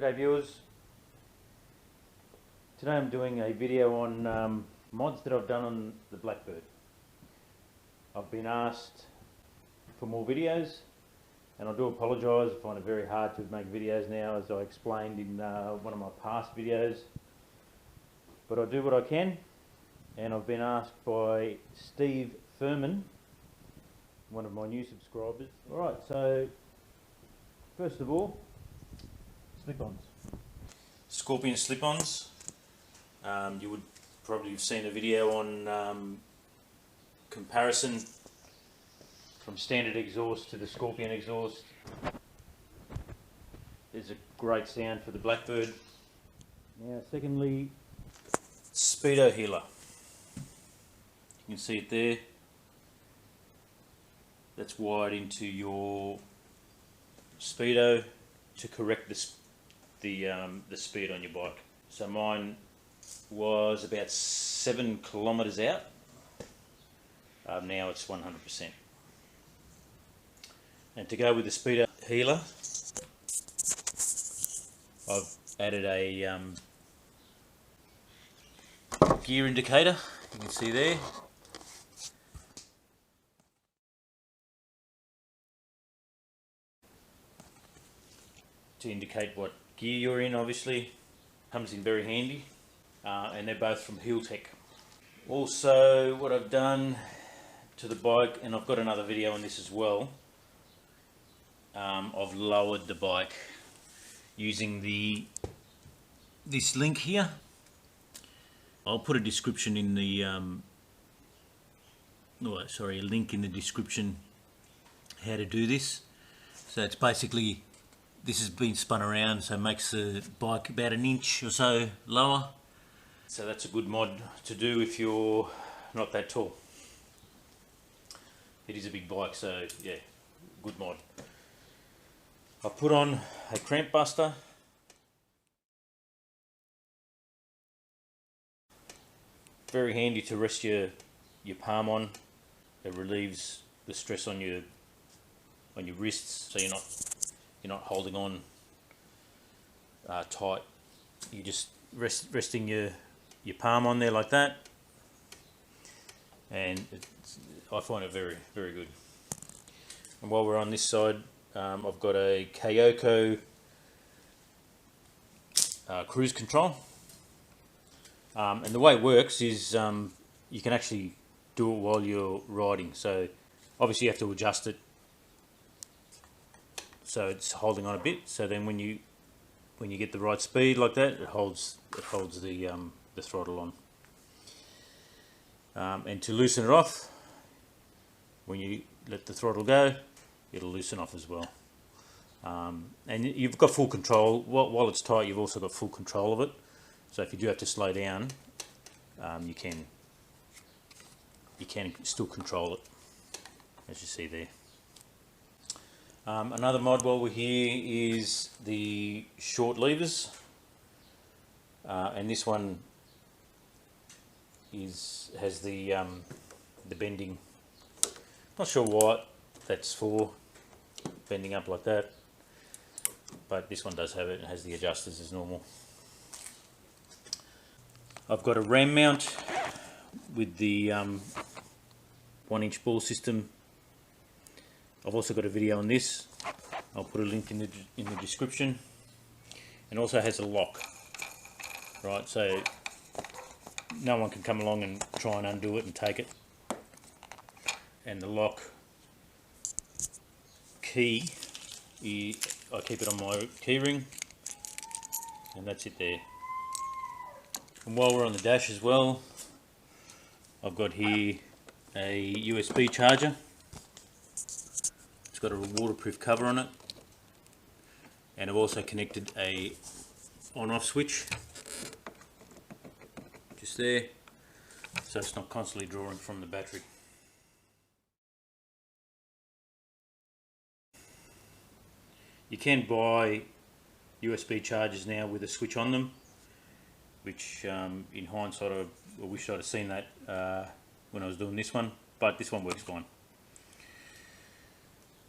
G'day viewers. Today I'm doing a video on mods that I've done on the Blackbird. I've been asked for more videos, and I do apologise. I find it very hard to make videos now, as I explained in one of my past videos, but I do what I can. And I've been asked by Steve Furman, one of my new subscribers. Alright, so first of all, Slip Ons. Scorpion Slip Ons. You would probably have seen a video on comparison from standard exhaust to the Scorpion exhaust. There's a great sound for the Blackbird. Now secondly, speedo healer. You can see it there. That's wired into your speedo to correct the speed on your bike. So mine was about 7 kilometers out. Now it's 100%. And to go with the speedo healer, I've added a gear indicator. You can see there. To indicate what gear you're in, obviously. Comes in very handy. And they're both from Heeltech. Also, what I've done to the bike, and I've got another video on this as well, I've lowered the bike using this link here. I'll put a description in the a link in the description how to do this. So it's basically, this has been spun around, so it makes the bike about an inch or so lower. So that's a good mod to do if you're not that tall. It is a big bike, so yeah, good mod. I've put on a cramp buster. Very handy to rest your palm on. It relieves the stress on your wrists, so you're not holding on tight. You just resting your palm on there like that, and I find it very, very good. And while we're on this side, I've got a Kyoko cruise control, and the way it works is you can actually do it while you're riding. So obviously you have to adjust it so it's holding on a bit. So then when you get the right speed like that, it holds the throttle on. And to loosen it off, when you let the throttle go, it'll loosen off as well. And you've got full control. While it's tight, you've also got full control of it. So if you do have to slow down, you can still control it, as you see there. Another mod while we're here is the short levers, and this one has the bending. Not sure what that's for, bending up like that, but this one does have it. It has the adjusters as normal. I've got a ram mount with the 1-inch ball system. I've also got a video on this. I'll put a link in the description. And also has a lock, right? So no one can come along and try and undo it and take it. And the lock key, I keep it on my key ring, and that's it there. And while we're on the dash as well, I've got here a USB charger. It's got a waterproof cover on it, and I've also connected a on-off switch just there, so it's not constantly drawing from the battery. You can buy USB chargers now with a switch on them, which in hindsight I wish I'd have seen that when I was doing this one, but this one works fine.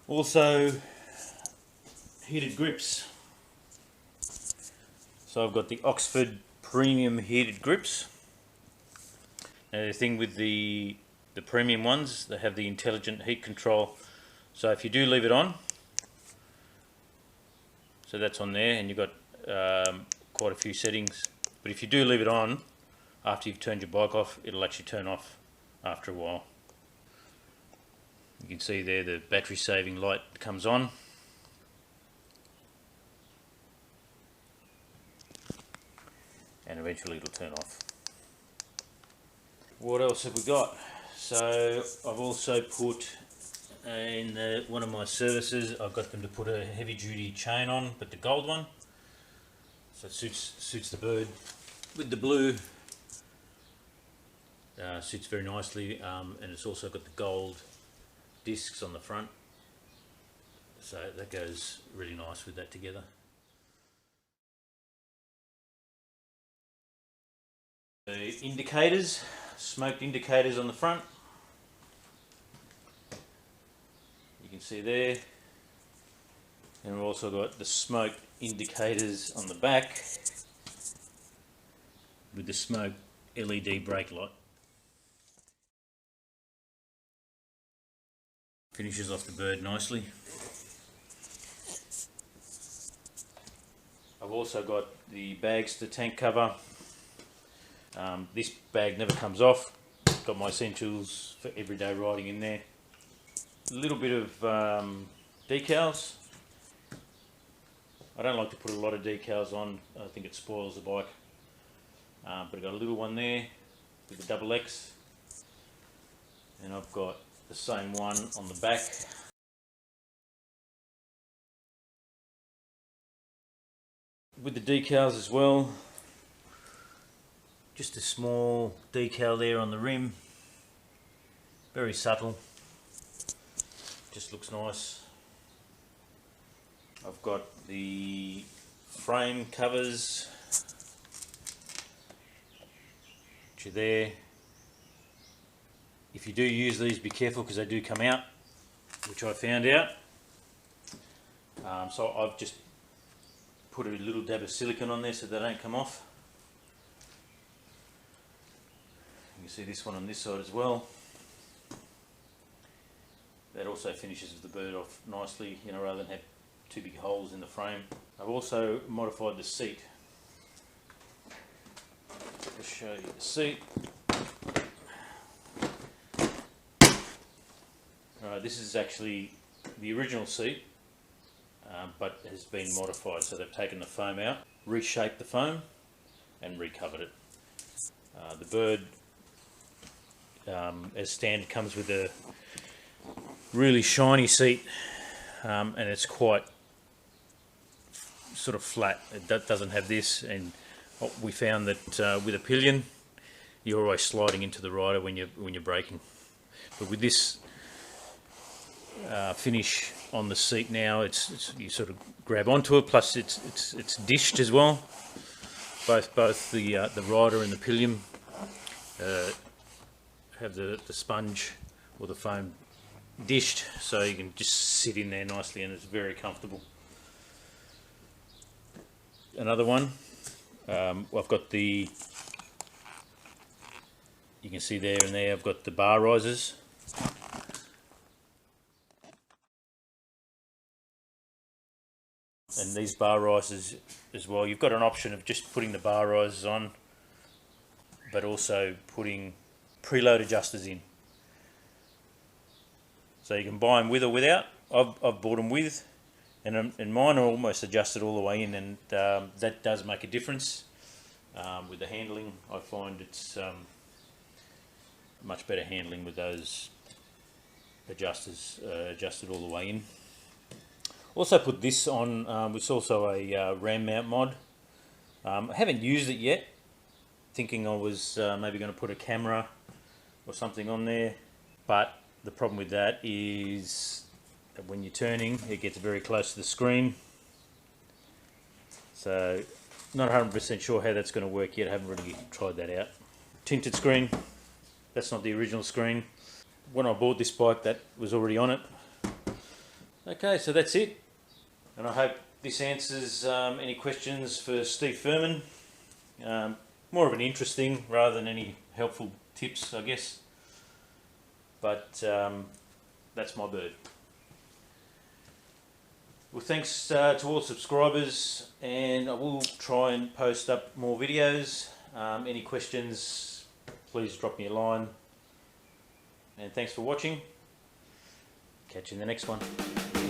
Also, heated grips. So I've got the Oxford premium heated grips. Now the thing with the premium ones, they have the intelligent heat control. So if you do leave it on, so that's on there, and you've got quite a few settings. But if you do leave it on, after you've turned your bike off, it'll actually turn off after a while. You can see there the battery saving light comes on. And eventually it'll turn off. What else have we got? So I've also put in one of my services, I've got them to put a heavy duty chain on, but the gold one. So it suits the bird. With the blue, suits very nicely, and it's also got the gold discs on the front. So that goes really nice with that together. The indicators, smoked indicators on the front. You can see there. And we've also got the smoke indicators on the back with the smoke LED brake light. Finishes off the bird nicely. I've also got the bags to tank cover. This bag never comes off. Got my essentials for everyday riding in there. A little bit of decals. I don't like to put a lot of decals on. I think it spoils the bike. But I've got a little one there with the double X. And I've got the same one on the back. With the decals as well. Just a small decal there on the rim, very subtle, just looks nice. I've got the frame covers, which are there. If you do use these, be careful because they do come out, which I found out. So I've just put a little dab of silicone on there so they don't come off. You can see this one on this side as well. That also finishes the bird off nicely, you know, rather than have two big holes in the frame. I've also modified the seat. I'll show you the seat. Alright, this is actually the original seat, but has been modified. So they've taken the foam out, reshaped the foam, and recovered it. The bird, as standard, comes with a really shiny seat, and it's quite sort of flat. It doesn't have this, and we found that with a pillion, you're always sliding into the rider when you're braking. But with this finish on the seat now, it's you sort of grab onto it. Plus, it's dished as well. Both the rider and the pillion have the sponge or the foam dished, so you can just sit in there nicely, and it's very comfortable. Another one, I've got the, you can see there and there, I've got the bar risers. And these bar risers as well, you've got an option of just putting the bar risers on, but also putting preload adjusters in. So you can buy them with or without. I've bought them with, and mine are almost adjusted all the way in, and that does make a difference. With the handling, I find it's much better handling with those adjusters adjusted all the way in. Also put this on, it's also a ram mount mod. I haven't used it yet, thinking I was maybe going to put a camera or something on there, but the problem with that is that when you're turning, it gets very close to the screen. So not 100% sure how that's going to work yet. I haven't really tried that out. Tinted screen, that's not the original screen. When I bought this bike, that was already on it. Okay, so that's it, and I hope this answers any questions for Steve Furman. More of an interesting rather than any helpful tips, I guess. But that's my bird. Well, thanks to all subscribers, and I will try and post up more videos. Any questions, please drop me a line. And thanks for watching. Catch you in the next one.